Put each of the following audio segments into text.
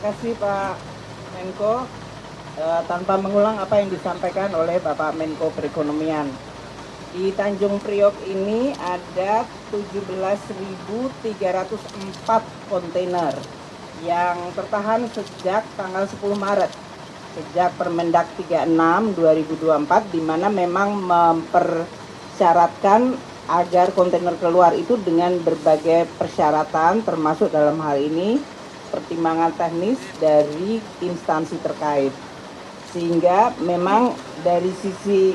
kasih Pak Menko. Tanpa mengulang apa yang disampaikan oleh Bapak Menko Perekonomian. Di Tanjung Priok ini ada 17.304 kontainer yang tertahan sejak tanggal 10 Maret. Sejak Permendak 36 2024 di mana memang mempersyaratkan agar kontainer keluar itu dengan berbagai persyaratan termasuk dalam hal ini pertimbangan teknis dari instansi terkait. Sehingga memang dari sisi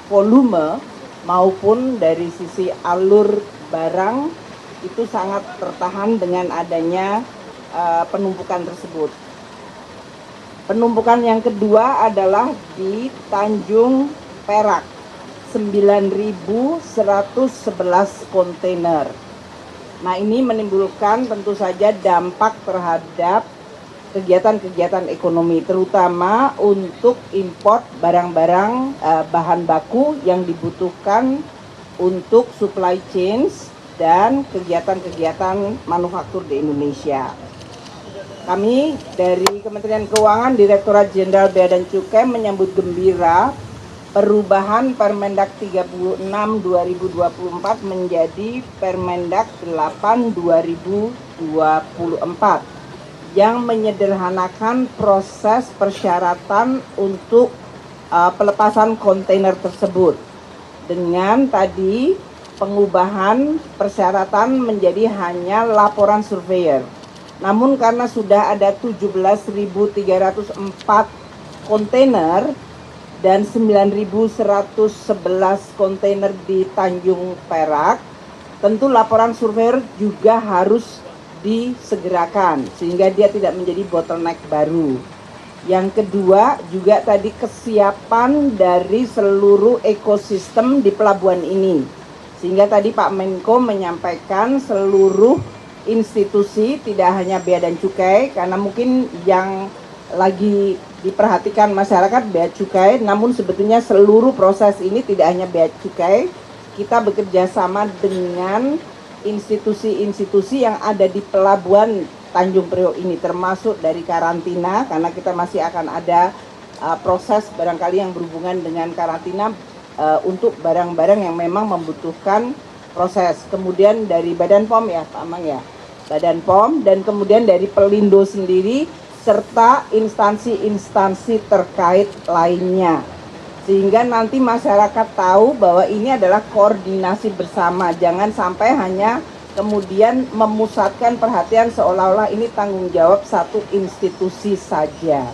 volume maupun dari sisi alur barang itu sangat tertahan dengan adanya penumpukan tersebut. Penumpukan yang kedua adalah di Tanjung Perak, 9.111 kontainer. Nah, ini menimbulkan tentu saja dampak terhadap kegiatan-kegiatan ekonomi, terutama untuk import barang-barang bahan baku yang dibutuhkan untuk supply chains dan kegiatan-kegiatan manufaktur di Indonesia. Kami dari Kementerian Keuangan, Direktorat Jenderal Bea dan Cukai menyambut gembira perubahan Permendak 36 2024 menjadi Permendak 8 2024 yang menyederhanakan proses persyaratan untuk pelepasan kontainer tersebut dengan tadi pengubahan persyaratan menjadi hanya laporan surveyor. Namun karena sudah ada 17.304 kontainer dan 9.111 kontainer di Tanjung Perak, tentu laporan surveyor juga harus disegerakan sehingga dia tidak menjadi bottleneck baru. Yang kedua juga tadi kesiapan dari seluruh ekosistem di pelabuhan ini. Sehingga tadi Pak Menko menyampaikan seluruh institusi, tidak hanya Bea dan Cukai, karena mungkin yang lagi diperhatikan masyarakat Bea Cukai, namun sebetulnya seluruh proses ini tidak hanya Bea Cukai, kita bekerja sama dengan institusi-institusi yang ada di pelabuhan Tanjung Priok ini, termasuk dari karantina, karena kita masih akan ada proses barangkali yang berhubungan dengan karantina untuk barang-barang yang memang membutuhkan proses. Kemudian dari Badan POM ya Pak Amang ya, Badan POM, dan kemudian dari Pelindo sendiri serta instansi-instansi terkait lainnya. Sehingga nanti masyarakat tahu bahwa ini adalah koordinasi bersama, jangan sampai hanya kemudian memusatkan perhatian seolah-olah ini tanggung jawab satu institusi saja.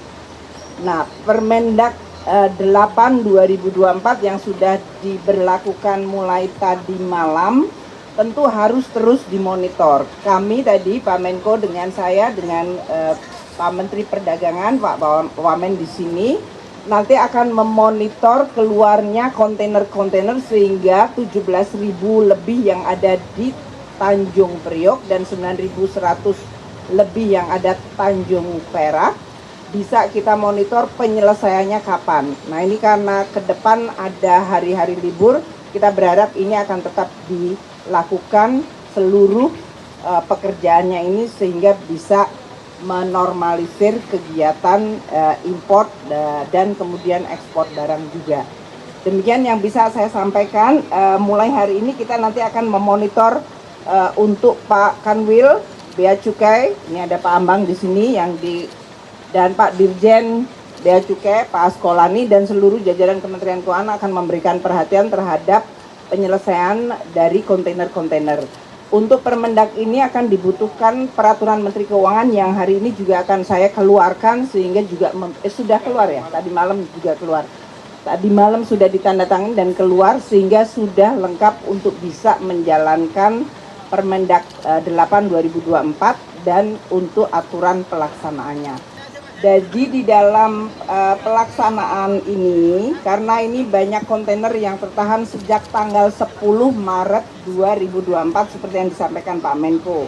Nah, Permendak 8 2024 yang sudah diberlakukan mulai tadi malam tentu harus terus dimonitor. Kami tadi Pak Menko dengan saya dengan Pak Menteri Perdagangan Pak Wamen di sini nanti akan memonitor keluarnya kontainer-kontainer sehingga 17.000 lebih yang ada di Tanjung Priok dan 9.100 lebih yang ada Tanjung Perak bisa kita monitor penyelesaiannya kapan. Nah, ini karena ke depan ada hari-hari libur, kita berharap ini akan tetap dilakukan seluruh pekerjaannya ini sehingga bisa menormalisir kegiatan import dan kemudian ekspor barang juga. Demikian yang bisa saya sampaikan. Mulai hari ini kita nanti akan memonitor untuk Pak Kanwil Bea Cukai. Ini ada Pak Ambang di sini dan Pak Dirjen Bea Cukai, Pak Askolani, dan seluruh jajaran Kementerian Keuangan akan memberikan perhatian terhadap penyelesaian dari kontainer-kontainer. Untuk Permendak ini akan dibutuhkan peraturan Menteri Keuangan yang hari ini juga akan saya keluarkan sehingga juga sudah keluar ya, tadi malam juga keluar. Tadi malam sudah ditandatangani dan keluar sehingga sudah lengkap untuk bisa menjalankan Permendak 8 2024 dan untuk aturan pelaksanaannya. Jadi di dalam pelaksanaan ini, karena ini banyak kontainer yang tertahan sejak tanggal 10 Maret 2024 seperti yang disampaikan Pak Menko.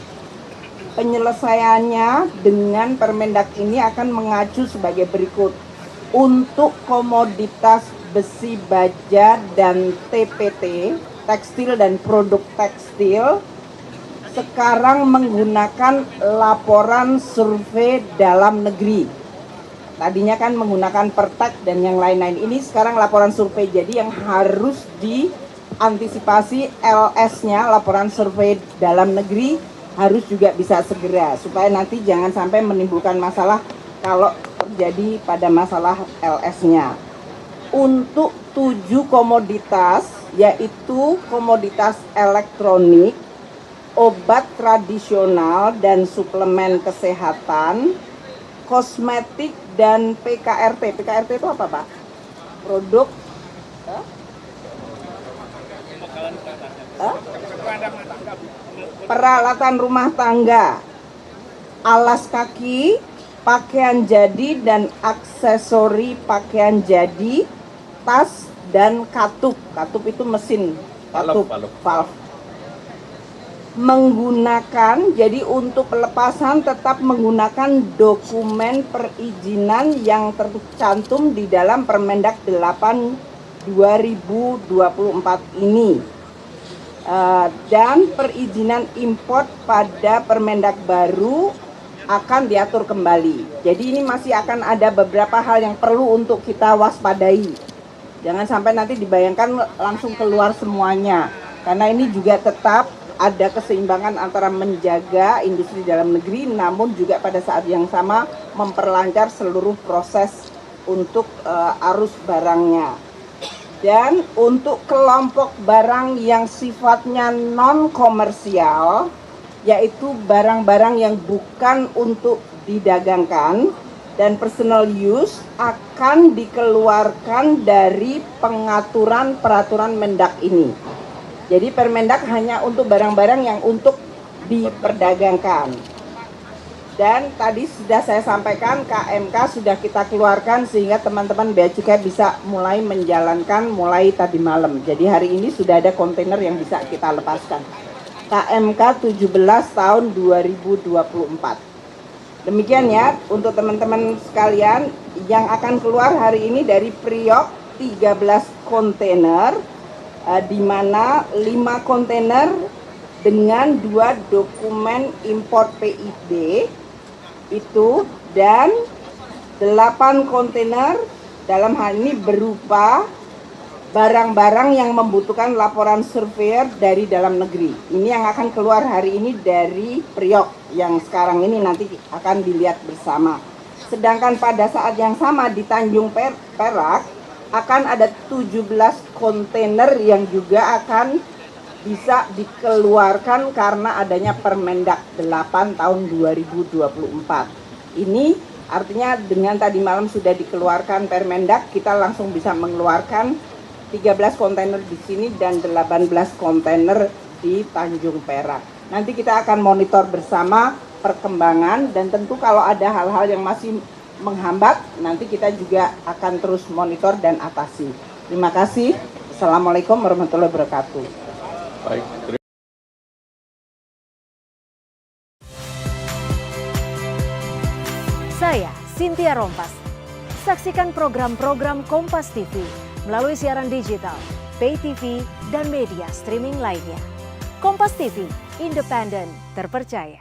Penyelesaiannya dengan Permendak ini akan mengacu sebagai berikut. Untuk komoditas besi baja dan TPT, tekstil dan produk tekstil, sekarang menggunakan laporan survei dalam negeri. Tadinya kan menggunakan Pertek dan yang lain-lain, ini sekarang laporan survei. Jadi yang harus diantisipasi LS-nya, laporan survei dalam negeri, harus juga bisa segera supaya nanti jangan sampai menimbulkan masalah kalau terjadi pada masalah LS-nya. Untuk 7 komoditas, yaitu komoditas elektronik, obat tradisional dan suplemen kesehatan, kosmetik dan PKRT. PKRT itu apa, Pak? Produk peralatan rumah tangga, alas kaki, pakaian jadi dan aksesori pakaian jadi, tas dan katup. Katup itu mesin, katup, valve. Menggunakan, jadi untuk pelepasan tetap menggunakan dokumen perizinan yang tercantum di dalam Permendak 8 2024 ini. Dan perizinan import pada Permendak baru akan diatur kembali. Jadi ini masih akan ada beberapa hal yang perlu untuk kita waspadai. Jangan sampai nanti dibayangkan langsung keluar semuanya. Karena ini juga tetap ada keseimbangan antara menjaga industri dalam negeri, namun juga pada saat yang sama memperlancar seluruh proses untuk arus barangnya. Dan untuk kelompok barang yang sifatnya non-komersial, yaitu barang-barang yang bukan untuk didagangkan dan personal use, akan dikeluarkan dari pengaturan peraturan Mendak ini. Jadi Permendak hanya untuk barang-barang yang untuk diperdagangkan. Dan tadi sudah saya sampaikan, KMK sudah kita keluarkan sehingga teman-teman Bea Cukai bisa mulai menjalankan mulai tadi malam. Jadi hari ini sudah ada kontainer yang bisa kita lepaskan. KMK 17 tahun 2024. Demikian ya untuk teman-teman sekalian yang akan keluar hari ini dari Priok 13 kontainer, di mana 5 kontainer dengan 2 dokumen import PIB itu, dan 8 kontainer dalam hal ini berupa barang-barang yang membutuhkan laporan surveyor dari dalam negeri. Ini yang akan keluar hari ini dari Priok yang sekarang ini nanti akan dilihat bersama. Sedangkan pada saat yang sama di Tanjung Perak akan ada 17 kontainer yang juga akan bisa dikeluarkan karena adanya Permendak 8 tahun 2024. Ini artinya dengan tadi malam sudah dikeluarkan Permendak, kita langsung bisa mengeluarkan 13 kontainer di sini dan 18 kontainer di Tanjung Perak. Nanti kita akan monitor bersama perkembangan, dan tentu kalau ada hal-hal yang masih menghambat, nanti kita juga akan terus monitor dan atasi. Terima kasih. Assalamualaikum warahmatullahi wabarakatuh. Baik. Saya Cynthia Rompas. Saksikan program-program Kompas TV melalui siaran digital, pay TV, dan media streaming lainnya. Kompas TV, independen, terpercaya.